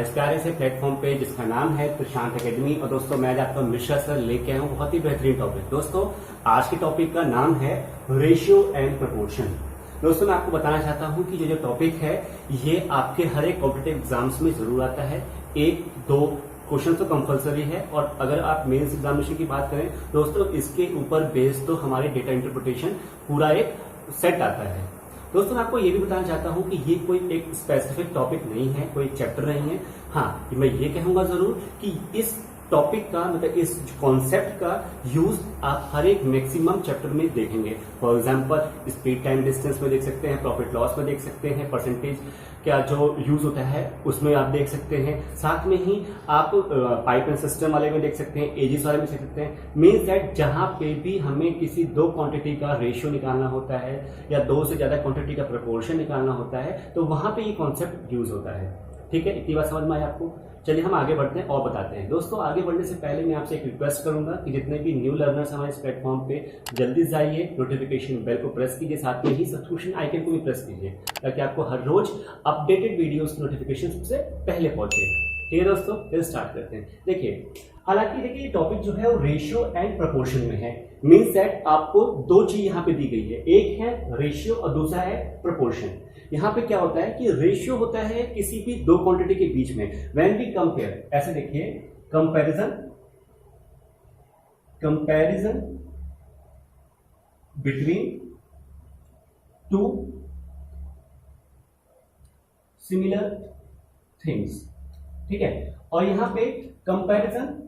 इस प्यारे से प्लेटफॉर्म पे जिसका नाम है प्रशांत एकेडमी। और दोस्तों मैं आज आपका मिश्रा सर लेके आया हूँ बहुत ही बेहतरीन टॉपिक। दोस्तों आज के टॉपिक का नाम है रेशियो एंड प्रपोर्शन। दोस्तों मैं आपको बताना चाहता हूँ कि ये जो टॉपिक है ये आपके हर एक कॉम्पिटिटिव एग्जाम्स में जरूर आता है। एक दो क्वेश्चन तो कंपलसरी है, और अगर आप मेंस एग्जामिनेशन की बात करें दोस्तों इसके ऊपर बेस्ड तो हमारे डेटा इंटरप्रिटेशन पूरा एक सेट आता है। दोस्तों मैं आपको ये भी बताना चाहता हूं कि ये कोई एक स्पेसिफिक टॉपिक नहीं है, कोई चैप्टर नहीं है। हाँ मैं ये कहूंगा जरूर कि इस टॉपिक का मतलब इस कॉन्सेप्ट का यूज आप हर एक मैक्सिमम चैप्टर में देखेंगे। For example speed time distance में देख सकते हैं, प्रॉफिट लॉस में देख सकते हैं, परसेंटेज क्या जो यूज होता है उसमें आप देख सकते हैं। साथ में ही आप पाइप एंड सिस्टम वाले में देख सकते हैं, एजिस वाले में देख सकते हैं। मीन्स दैट जहां पे भी हमें किसी दो क्वांटिटी का रेशियो निकालना होता है या दो से ज्यादा क्वांटिटी का प्रपोर्शन निकालना होता है तो वहां पे ये कॉन्सेप्ट यूज होता है। ठीक है, इतनी बात समझ में आई आपको? चलिए हम आगे बढ़ते हैं और बताते हैं। दोस्तों आगे बढ़ने से पहले मैं आपसे एक रिक्वेस्ट करूंगा कि जितने भी न्यू लर्नर्स हमारे इस प्लेटफॉर्म पे जल्दी जाइए, नोटिफिकेशन बेल को प्रेस कीजिए, साथ में ही सब्सक्रिप्शन आइकन को भी प्रेस कीजिए ताकि आपको हर रोज अपडेटेड वीडियोस की नोटिफिकेशन सबसे पहले पहुंचे। ठीक है दोस्तों, फिर स्टार्ट करते हैं। देखिए हालांकि देखिए ये टॉपिक जो है वो रेशियो एंड प्रपोर्शन में है। मीन्स दैट आपको दो चीज यहाँ पे दी गई है, एक है रेशियो और दूसरा है प्रपोर्शन। यहाँ पे क्या होता है कि रेशियो होता है किसी भी दो क्वांटिटी के बीच में। व्हेन वी कंपेयर, ऐसे देखिए comparison between two similar things. ठीक है, और यहां पे कंपैरिजन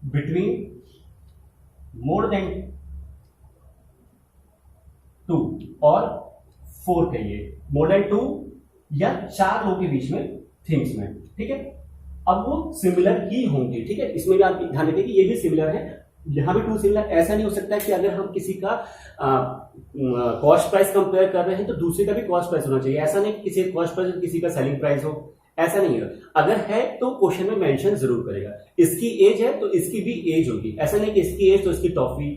बिटवीन मोर देन 2 और 4 कहिए, मोर देन 2 या 4 लोगों के बीच में थिंग्स में। ठीक है, अब वो सिमिलर ही होंगे। ठीक है, इसमें भी आप ध्यान रखिए कि ये भी सिमिलर है, यहां भी 2 सिमिलर। ऐसा नहीं हो सकता है कि अगर हम किसी का कॉस्ट प्राइस कंपेयर कर रहे हैं तो दूसरे का भी कॉस्ट प्राइस होना चाहिए। ऐसा नहीं कि किसी कॉस्ट प्राइस किसी का सेलिंग प्राइस हो, ऐसा नहीं है। अगर है तो क्वेश्चन में मेंशन जरूर करेगा। इसकी एज है तो इसकी भी एज होगी, ऐसा नहीं कि इसकी एज तो इसकी टॉफी,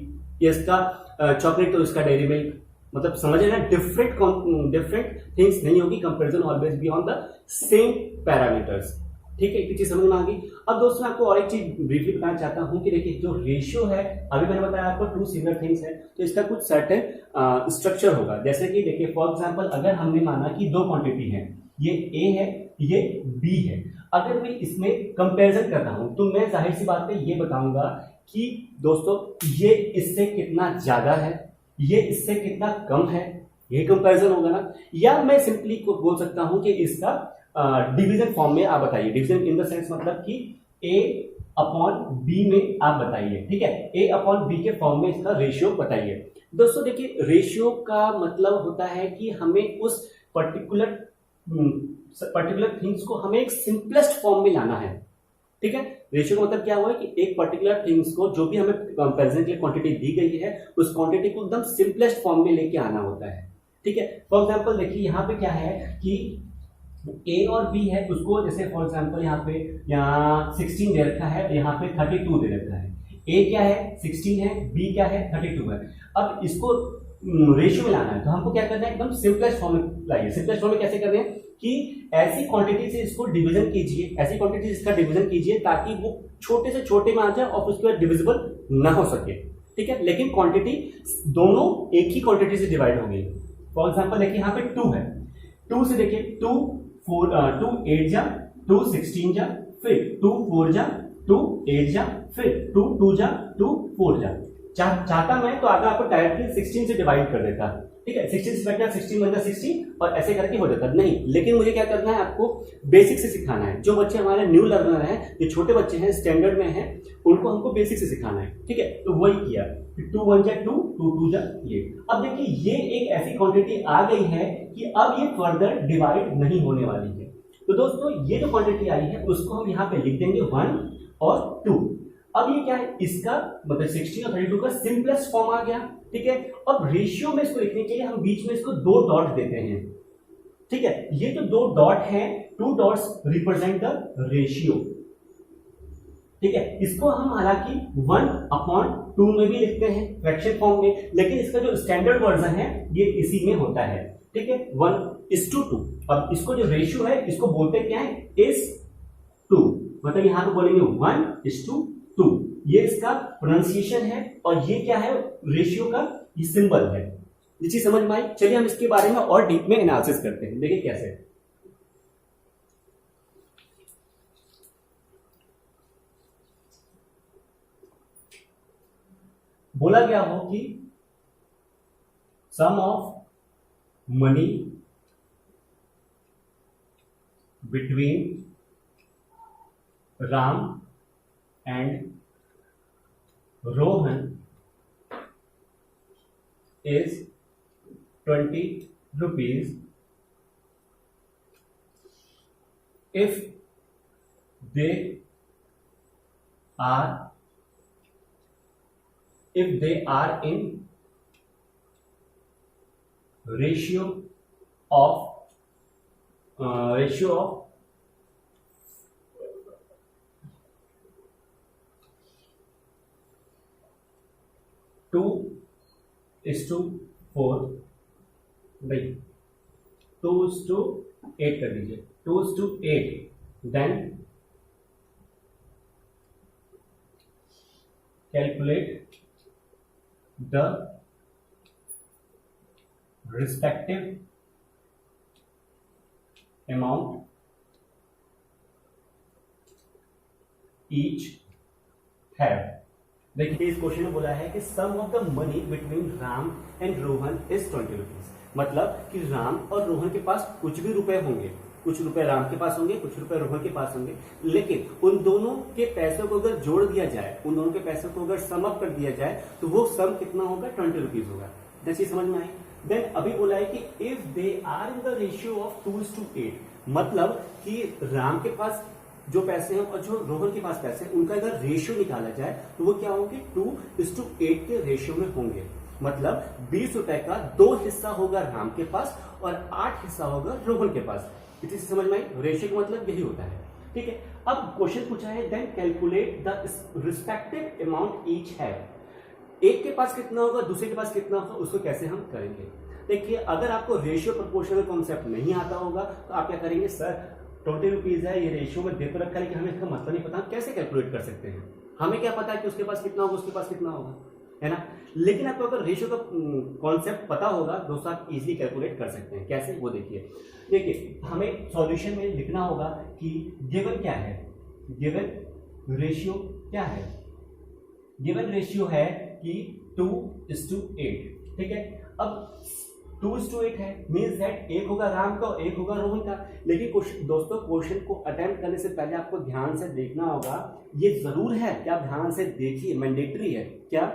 या इसका चॉकलेट तो इसका डेयरी मिल्क। मतलब समझ लेना डिफरेंट थिंग्स नहीं होगी। Comparison always be on the same parameters. ठीक है, एक चीज समझ में आ गई। अब दोस्तों मैं आपको और एक चीज ब्रीफली बताना चाहता हूं कि देखिए जो रेशियो है, अभी मैंने बताया आपको 2 सिमिलर थिंग्स है तो इसका कुछ सर्टेन स्ट्रक्चर होगा। जैसे कि देखिए फॉर एग्जांपल अगर हमने माना कि दो क्वांटिटी है, ये ए है ये बी है, अगर मैं इसमें कंपैरिजन करता हूं तो मैं जाहिर सी बात है ये बताऊंगा कि दोस्तों ये इससे कितना ज्यादा है, ये इससे कितना कम है, ये कंपैरिजन होगा ना। या मैं सिंपली को बोल सकता हूं कि इसका डिवीजन फॉर्म में आप बताइए। डिवीजन इन द सेंस मतलब कि ए अपॉन बी में आप बताइए। ठीक है, ए अपॉन बी के फॉर्म में इसका रेशियो बताइए। दोस्तों देखिए रेशियो का मतलब होता है कि हमें उस पर्टिकुलर थिंग्स को हमें एक सिंपलेस्ट फॉर्म में लाना है। ठीक है, रेशियो का मतलब क्या हुआ कि एक पर्टिकुलर थिंग्स को जो भी हमें कंपैरिजन के लिए क्वांटिटी दी गई है उस क्वांटिटी को एकदम सिंपलेस्ट फॉर्म में लेके आना होता है। ठीक है, फॉर एग्जांपल देखिए यहाँ पे क्या है कि ए और बी है, उसको जैसे फॉर एग्जांपल यहाँ 16 दे रखा है, यहाँ पे 32 दे रखा है। ए क्या है 16 है, बी क्या है 32 है। अब इसको रेशियो में लाना है तो हमको क्या करना है, एकदम सिंपलेस्ट फॉर्म में लाइए। सिंपलेस्ट फॉर्म में कैसे करना है कि ऐसी क्वांटिटी से इसको डिवीजन कीजिए, ऐसी क्वांटिटी से इसका डिवीजन कीजिए ताकि वो छोटे से छोटे में आ जाए और उसके बाद डिविजिबल ना हो सके। ठीक है, लेकिन क्वांटिटी दोनों एक ही क्वांटिटी से डिवाइड होगी। फॉर एग्जांपल देखिए यहाँ पे 2 है, 2 से देखिए 2 8 जा, 2 16 जा, फिर 2 4 जा, 2 8 जा, फिर 2 2 जा, 2 4 जा। चाहता मैं तो आगे आपको डायरेक्टली 16 से डिवाइड कर देता। ठीक है, 16 से बैठना 16 बन 16 और ऐसे करके हो जाता। नहीं, लेकिन मुझे क्या करना है, आपको बेसिक से सिखाना है। जो बच्चे हमारे न्यू लर्नर हैं, जो छोटे बच्चे हैं, स्टैंडर्ड में हैं, उनको हमको बेसिक से सिखाना है। ठीक है, तो वही किया, 2 1 जा 2, 2 2 जा ये। अब देखिए ये एक ऐसी क्वांटिटी आ गई है कि अब ये फर्दर डिवाइड नहीं होने वाली है। तो दोस्तों ये जो क्वांटिटी आई है उसको हम यहाँ पे लिख देंगे 1 और 2। अब ये क्या है, इसका मतलब 16 और 32 का सिंपलेस्ट फॉर्म आ गया। ठीक है, अब रेशियो में इसको लिखने के लिए हम बीच में इसको 2 डॉट देते हैं। ठीक है, ये जो 2 डॉट हैं, 2 डॉट्स रिप्रेजेंट द रेशियो। ठीक है, इसको हम हालांकि 1/2 में भी लिखते हैं फ्रैक्शन फॉर्म में, लेकिन इसका जो स्टैंडर्ड वर्जन है ये इसी में होता है। ठीक है, 1:2। अब इसको जो रेशियो है इसको बोलते क्या है, इज टू, मतलब यहां पे बोलेंगे 1:2, ये इसका प्रोनाउंसिएशन है और ये क्या है, रेशियो का ये सिंबल है। ये चीज समझ में आई। चलिए हम इसके बारे में और डीप में एनालिसिस करते हैं, देखिए कैसे। बोला गया हो कि sum of money between Ram and Rohan is 20 rupees if they are in ratio of 2:4, भाई 2:8 कर दीजिए, 2:8, then calculate the respective amount each have. देखिए इस क्वेश्चन में बोला है कि sum of the money between Ram and Rohan is 20 rupees, मतलब कि राम और रोहन के पास कुछ भी रुपए होंगे, कुछ रुपए राम के पास होंगे, कुछ रुपए रोहन के पास होंगे, लेकिन उन दोनों के पैसों को अगर जोड़ दिया जाए, उन दोनों के पैसों को अगर सम अप कर दिया जाए तो वो सम कितना होगा, 20 रुपीज होगा। जैसे समझ में आई। देन अभी बोला है कि if they are in the ratio of 2:8, मतलब कि राम के पास जो पैसे हैं और जो रोहन के पास पैसे हैं उनका अगर रेशियो निकाला जाए तो वो क्या होंगे, 2:8 के रेशियो में होंगे। मतलब 20 रुपए का 2 हिस्सा होगा राम के पास और 8 हिस्सा होगा रोहन के पास। इसी से समझ में आई, रेशियो का मतलब यही होता है। ठीक है, अब क्वेश्चन पूछा है then calculate the respective amount each have. एक के पास कितना होगा, दूसरे के पास कितना होगा, उसको कैसे हम करेंगे। देखिए अगर आपको रेशियो प्रोपोर्शनल कॉन्सेप्ट नहीं आता होगा तो आप क्या करेंगे, सर 20 रुपीज है, ये रेशियो में दे तो रखा है लेकिन हमें इसका मतलब नहीं पता, हम कैसे कैलकुलेट कर सकते हैं। हमें क्या पता है कि उसके पास कितना होगा, उसके पास कितना होगा, है ना। लेकिन आपको अगर रेशियो का कॉन्सेप्ट पता होगा दोस्तों, आप इजीली कैलकुलेट कर सकते हैं। कैसे, वो देखिए हमें सॉल्यूशन में लिखना होगा कि गिवन क्या है, गिवन रेशियो क्या है, गिवन रेशियो है कि 2:8। ठीक है, अब 2:8 है, मीन्स दैट एक होगा राम का और एक होगा रोहन का। लेकिन दोस्तों क्वेश्चन को अटेम्प्ट करने से पहले आपको ध्यान से देखना होगा, ये जरूर है कि आप ध्यान से देखिए, मैंडेटरी है क्या,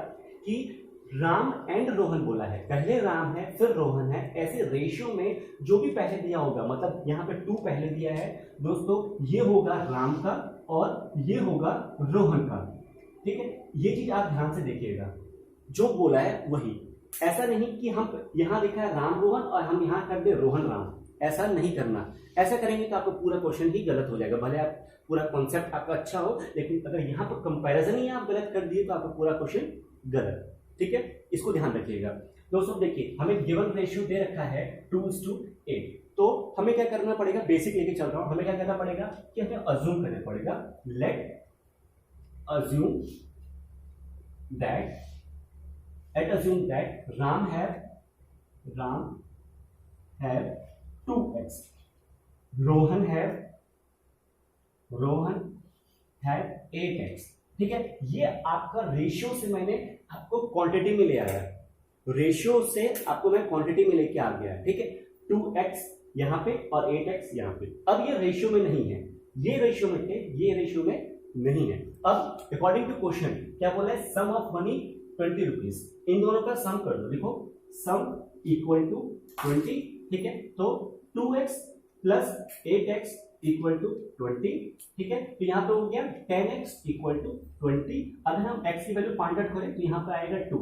कि राम एंड रोहन बोला है, पहले राम है फिर रोहन है। ऐसे रेशियो में जो भी पहले दिया होगा, मतलब यहाँ पे 2 पहले दिया है दोस्तों, ये होगा राम का और ये होगा रोहन का। ठीक है, ये चीज आप ध्यान से देखिएगा, जो बोला है वही। ऐसा नहीं कि हम यहां लिखा है राम रोहन और हम यहां कर दे रोहन राम, ऐसा नहीं करना। ऐसा करेंगे तो आपको पूरा क्वेश्चन ही गलत हो जाएगा, भले आप पूरा कॉन्सेप्ट आपका अच्छा हो, लेकिन अगर यहाँ पर कंपैरिजन ही आप गलत कर दिए तो आपका पूरा क्वेश्चन गलत। ठीक है, इसको ध्यान रखिएगा दोस्तों। देखिए हमें गिवन रेशियो दे रखा है 2:8, तो हमें क्या करना पड़ेगा, बेसिक लेके चल रहा हूं, हमें क्या करना पड़ेगा कि हमें अज्यूम करना पड़ेगा, late assume that, let assume that Ram have 2x, Rohan have 8x। ठीक है, ये आपका रेशियो से मैंने आपको क्वांटिटी में ले आया, रेशियो से आपको मैं क्वांटिटी में लेके आ गया। ठीक है, 2x यहाँ पे और 8x यहाँ पे। अब ये रेशियो में नहीं है, ये रेशियो में थे, ये रेशियो में नहीं है। अब अकॉर्डिंग टू क्वेश्चन क्या बोला है, सम ऑफ मनी 20 रुपीज, इन दोनों का सम कर दो। देखो सम इक्वल टू 20। ठीक है, तो 2x plus 8x equal to 20। ठीक है, तो यहाँ पे हो गया 10x इक्वल टू 20। अगर हम x की वैल्यू फाइंड आउट करें तो यहाँ पे आएगा 2,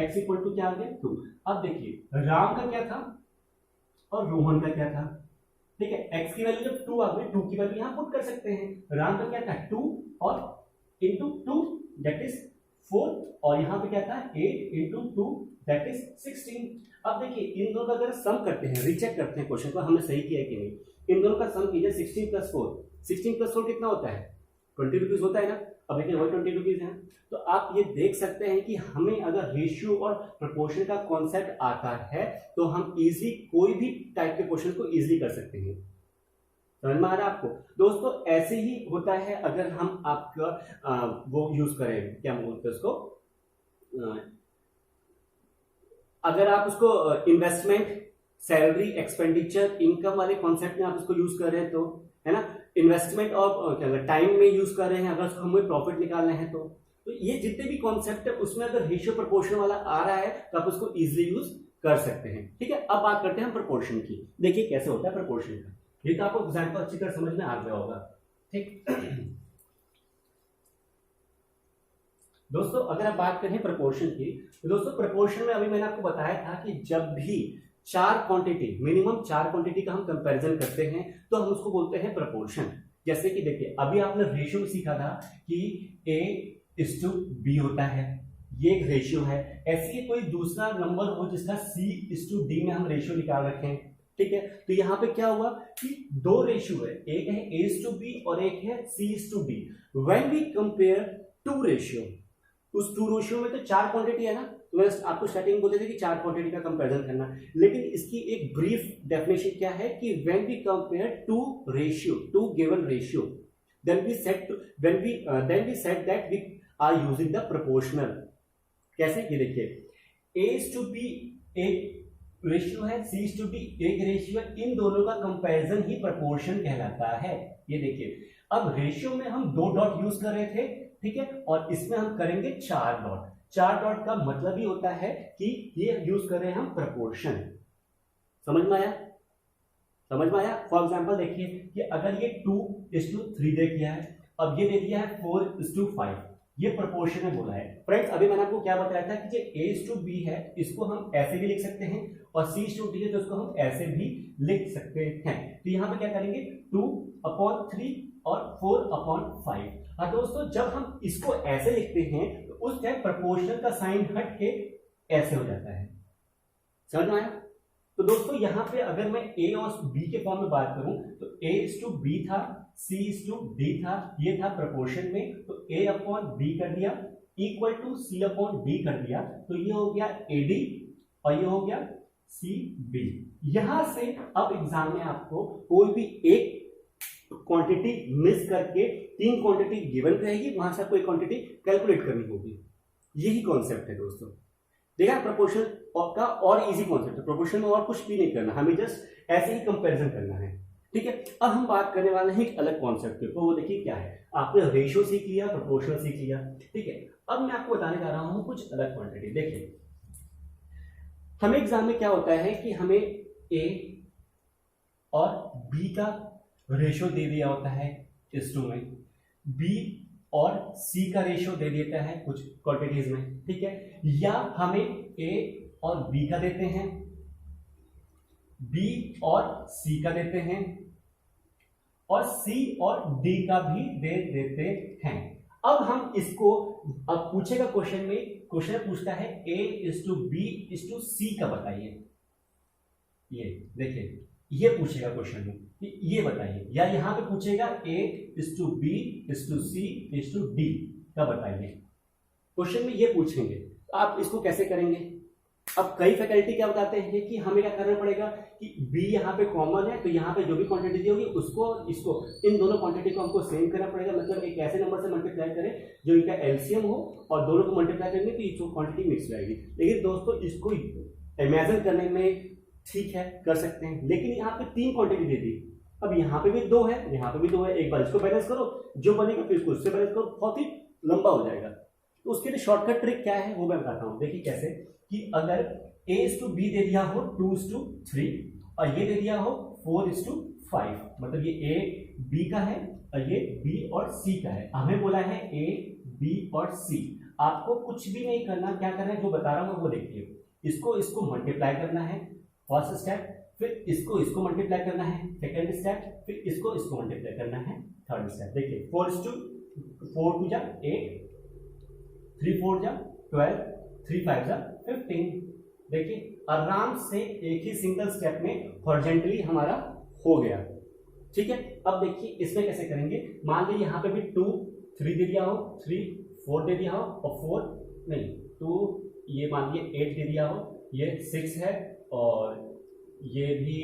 x इक्वल टू क्या आ गया 2। अब देखिए राम का क्या था और रोहन का क्या था। ठीक है, x की वैल्यू जब 2 आ गई, 2 की वैल्यू यहाँ पुट कर सकते हैं। राम का क्या था 2 और इंटू 2 दैट इज 4 और यहाँ पे क्या था 8 into 2 दैट इज 16। अब देखिए इन दोनों का अगर सम करते हैं, रीचेक करते हैं क्वेश्चन को हमने सही किया है कि नहीं, इन दोनों का सम कीजिए 16 प्लस 4, 16 प्लस 4 कितना होता है 20 रुपीज होता है ना। अब देखिए वही 20 रुपीज है, तो आप ये देख सकते हैं कि हमें अगर रेशियो और प्रपोर्शन का कॉन्सेप्ट आता है तो हम इजीली कोई भी टाइप के क्वेश्चन को इजीली कर सकते हैं। समझ में आ रहा है आपको दोस्तों? ऐसे ही होता है अगर हम आपका वो यूज करें, क्या बोलते हैं उसको, अगर आप उसको इन्वेस्टमेंट, सैलरी, एक्सपेंडिचर, इनकम वाले कॉन्सेप्ट में आप इसको यूज कर रहे हैं तो, है ना, इन्वेस्टमेंट और क्या टाइम में यूज कर रहे हैं, अगर उसको हमें प्रॉफिट निकालना है तो ये जितने भी कॉन्सेप्ट है उसमें अगर रेशियो प्रोपोर्शन वाला आ रहा है तो आप उसको इजिली यूज कर सकते हैं। ठीक है, अब बात करते हैं हम प्रोपोर्शन की। देखिए कैसे होता है प्रोपोर्शन का, ये तो आपको एग्जाम्पल अच्छी तरह समझ में आ गया होगा। ठीक दोस्तों, अगर आप बात करें प्रोपोर्शन की तो दोस्तों प्रोपोर्शन में अभी मैंने आपको बताया था कि जब भी चार क्वांटिटी, मिनिमम 4 क्वांटिटी का हम कंपैरिजन करते हैं तो हम उसको बोलते हैं प्रोपोर्शन। जैसे कि देखिए अभी आपने रेशियो में सीखा था कि A:B होता है, ये एक रेशियो है। ऐसे ही कोई दूसरा नंबर हो जिसका C:D में हम रेशियो निकाल रखें, ठीक है, तो यहाँ पे क्या हुआ कि दो रेशियो है, एक है A:B और एक है C:D। When we compare two ratio, उस टू रेशियो में तो 4 क्वांटिटी है ना, तो मैं आपको स्टार्टिंग बोलते थे कि 4 क्वांटिटी का कंपैरिजन करना, लेकिन इसकी एक ब्रीफ डेफिनेशन क्या है कि when we compare two ratio, two given ratio, then we said that we are using the proportional. कैसे, ये देखिए A:B एक रेशियो है, C:D एक रेशियो है, इन दोनों का कंपैरिजन ही प्रोपोर्शन कहलाता है। ये देखिए अब रेशियो में हम 2 डॉट यूज कर रहे थे, ठीक है, और इसमें हम करेंगे 4 डॉट। 4 डॉट का मतलब ही होता है कि ये यूज कर रहे हैं हम प्रोपोर्शन। समझ में आया? समझ में आया? फॉर एग्जांपल देखिए कि अगर ये 2:3 दे दिया है, अब ये दे दिया है 4:5, ये प्रोपोर्शन में बोला है। फ्रेंड्स अभी मैंने आपको क्या बताया था कि जो A:B है इसको हम ऐसे भी लिख सकते हैं और C:D है तो उसको हम ऐसे भी लिख सकते हैं। तो यहाँ पे क्या करेंगे 2/3 और 4/5। हाँ दोस्तों, जब हम इसको ऐसे लिखते हैं तो उस टाइम प्रोपोर्शनल का साइन हट के ऐसे हो जाता है। समझ में आया? तो दोस्तों यहाँ पे अगर मैं A और B के फॉर्म में बात करूं तो A:B था, C:D था, ये था प्रोपोर्शन में, तो A/B कर दिया इक्वल टू C/D कर दिया, तो ये हो गया AD और ये हो गया CB। यहां से अब एग्जाम में आपको कोई भी एक क्वांटिटी मिस करके 3 क्वांटिटी गिवन रहेगी, वहां से कोई क्वांटिटी कैलकुलेट करनी होगी। यही कॉन्सेप्ट है दोस्तों। देखा प्रोपोर्शन का और इजी कॉन्सेप्ट है, प्रोपोर्शन में और कुछ भी नहीं करना, हमें जस्ट ऐसे ही कंपैरिजन करना है। ठीक है, अब हम बात करने वाले हैं एक अलग कॉन्सेप्ट पे, तो वो देखिए क्या है। आपने रेशियो सीख लिया, प्रोपोर्शनल सीख लिया, ठीक है, अब मैं आपको बताने जा रहा हूं कुछ अलग क्वांटिटी। देखिए हमें एग्जाम में क्या होता है कि हमें A और B का रेशियो दे दिया होता है इस टू में, B और C का रेशियो दे देता है कुछ क्वांटिटीज में, ठीक है, या हमें A और B का देते हैं, B और C का देते हैं, और C और D का भी दे देते हैं। अब हम इसको, अब पूछेगा क्वेश्चन में, क्वेश्चन पूछता है A:B:C का बताइए। ये देखिए ये पूछेगा क्वेश्चन में कि ये बताइए, या यहां पे पूछेगा A:B:C:D का बताइए। क्वेश्चन में ये पूछेंगे, आप इसको कैसे करेंगे? अब कई फैकल्टी क्या बताते हैं कि हमें क्या करना पड़ेगा कि B यहाँ पे कॉमन है, तो यहाँ पे जो भी क्वांटिटी दी होगी उसको, इसको, इन दोनों क्वांटिटी को हमको सेम करना पड़ेगा, मतलब एक ऐसे नंबर से मल्टीप्लाई करें जो इनका एलसीएम हो और दोनों को मल्टीप्लाई करेंगे तो ये क्वांटिटी मिक्स रहेगी। लेकिन दोस्तों इसको इमेजिन करने में ठीक है कर सकते हैं, लेकिन यहाँ पे 3 क्वांटिटी दे दी, अब यहाँ पे भी 2 है, यहाँ पे भी 2 है, एक बार इसको बैलेंस करो, जो बनेगा फिर इसको इससे बैलेंस करो, बहुत ही लंबा हो जाएगा। तो उसके लिए शॉर्टकट ट्रिक क्या है वो मैं बताता हूँ। देखिए कैसे कि अगर A:B दे दिया हो 2:3 और ये दे दिया हो 4:5, मतलब ये A B का है और ये B और C का है। हमें बोला है A B और C, आपको कुछ भी नहीं करना, क्या करना है जो बता रहा हूं वो देखिए, इसको मल्टीप्लाई करना है फर्स्ट स्टेप, फिर इसको मल्टीप्लाई करना है सेकेंड स्टेप, फिर इसको मल्टीप्लाई करना है थर्ड स्टेप। देखिए 4 2 8, 3 4 जा 12, 3 5 जा 15। देखिए आराम से एक ही सिंगल स्टेप में हॉरिजॉन्टली हमारा हो गया। ठीक है, अब देखिए इसमें कैसे करेंगे। मान लीजिए यहाँ पे भी 2 3 दे दिया हो, 3 4 दे दिया हो और 4 नहीं 2, ये मान लीजिए 8 दे दिया हो, ये 6 है और ये भी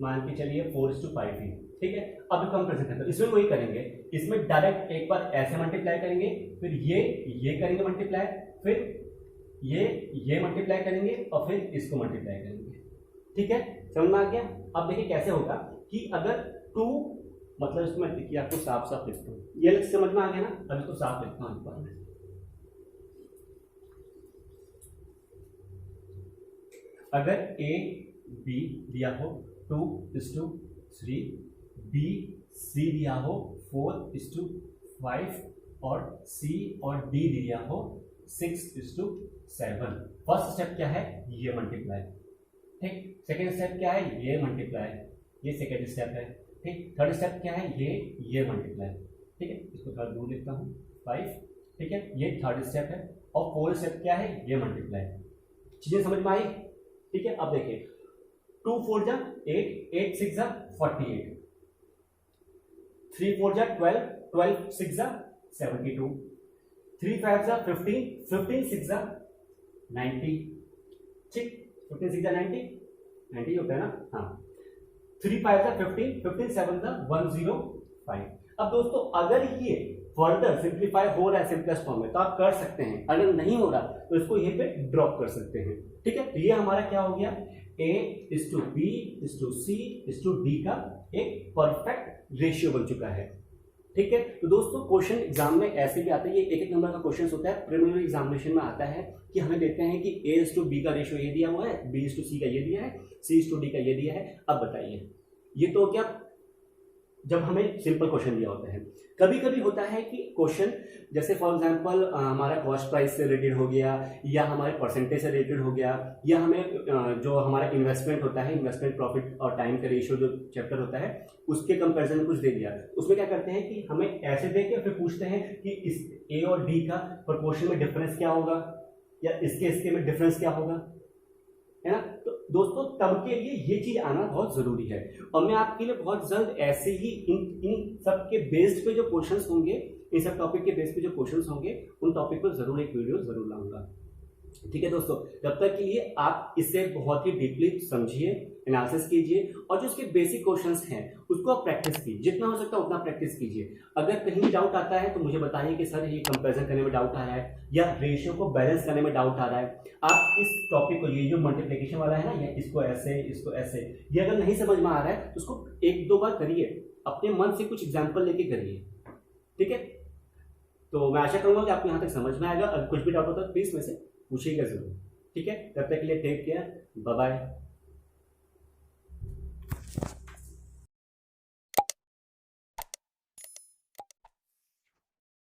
मान के चलिए 4:5 ही। ठीक है, अब कंपेरिजन करते हैं, इसमें वही करेंगे, इसमें डायरेक्ट एक बार ऐसे मल्टीप्लाई करेंगे, फिर ये करेंगे मल्टीप्लाई, फिर ये मल्टीप्लाई करेंगे और फिर इसको मल्टीप्लाई करेंगे। ठीक है, समझ में आ गया। अब देखिए कैसे होगा कि अगर 2 मतलब इसमें देखिए आपको साफ साफ लिखता हूँ, ये समझ में आ गया ना। अब इसको साफ लिखता हूँ एक बार में। अगर A B दिया हो 2:3, B C दिया हो 4:5 और C और D दिया हो 6:7। फर्स्ट स्टेप क्या है, ये मल्टीप्लाई। ठीक, सेकेंड स्टेप क्या है, ये मल्टीप्लाई, ये सेकेंड स्टेप है। ठीक, थर्ड स्टेप क्या है, ये मल्टीप्लाई। ठीक है, इसको थोड़ा दूर लिखता हूँ 5। ठीक है, ये थर्ड स्टेप है और फोर्थ स्टेप क्या है, ये मल्टीप्लाई। चीजें समझ में आई। ठीक है, अब देखिए 2 4 जा 8, 8 6 जा 48, 3 4 जा 12, 12 6 जा 72, 3 5 जा 15, 15 6 जा 90। ठीक, 15 6 जा 90 होता है ना। हाँ, 3 5 जा 15, 15 7 जा 105। अब दोस्तों अगर ये फर्दर सिंप्लीफाई हो रहा है सिंपलेस्ट फॉर्म में तो आप कर सकते हैं, अगर नहीं हो रहा तो इसको यहीं पे ड्रॉप कर सकते हैं। ठीक है, तो ये हमारा क्या हो गया, A:B:C:D का एक परफेक्ट रेशियो बन चुका है। ठीक है, तो दोस्तों क्वेश्चन एग्जाम में ऐसे भी आता है, ये एक नंबर का क्वेश्चन होता है। प्रिलिमिनरी एग्जामिनेशन में आता है कि हमें देखते हैं कि A:B का रेशियो ये दिया हुआ है, B:C का ये दिया है, C:D का ये दिया है। अब बताइए, ये तो क्या जब हमें सिंपल क्वेश्चन दिया होता है। कभी कभी होता है कि क्वेश्चन जैसे फॉर एग्जांपल हमारा कॉस्ट प्राइस से रिलेटेड हो गया, या हमारे परसेंटेज से रिलेटेड हो गया, या हमें जो हमारा इन्वेस्टमेंट होता है, इन्वेस्टमेंट प्रॉफिट और टाइम का रेशियो जो चैप्टर होता है उसके कंपैरिजन में कुछ दे दिया। उसमें क्या करते हैं कि हमें ऐसे दे के फिर पूछते हैं कि इस ए और डी का प्रोपोर्शन में डिफरेंस क्या होगा, या इसके में डिफरेंस क्या होगा, है ना। तो दोस्तों तब के लिए ये चीज आना बहुत जरूरी है, और मैं आपके लिए बहुत जल्द ऐसे ही इन सब के बेस्ड पे जो क्वेश्चंस होंगे, इन सब टॉपिक के बेस पे जो क्वेश्चंस होंगे, उन टॉपिक पर जरूर एक वीडियो जरूर लाऊंगा। ठीक है दोस्तों, तब तक के लिए आप इसे बहुत ही डीपली समझिए, एनालिसिस कीजिए, और जो उसके बेसिक क्वेश्चंस हैं उसको आप प्रैक्टिस कीजिए, जितना हो सकता है उतना प्रैक्टिस कीजिए। अगर कहीं भी डाउट आता है तो मुझे बताइए कि सर ये कंपैरिजन करने में डाउट आ रहा है, या रेशियो को बैलेंस करने में डाउट आ रहा है। आप इस टॉपिक को, ये जो मल्टीप्लिकेशन वाला है ना, या इसको ऐसे, ये अगर नहीं समझ में आ रहा है तो उसको 1-2 बार करिए, अपने मन से कुछ एग्जाम्पल लेके करिए। ठीक है, तो मैं आशा करूंगा कि आपको यहाँ तक समझ में आएगा। अगर कुछ भी डाउट होता है प्लीज मेरे से पूछिएगा जरूर। ठीक है, तब तक के लिए टेक केयर, बाय बाय।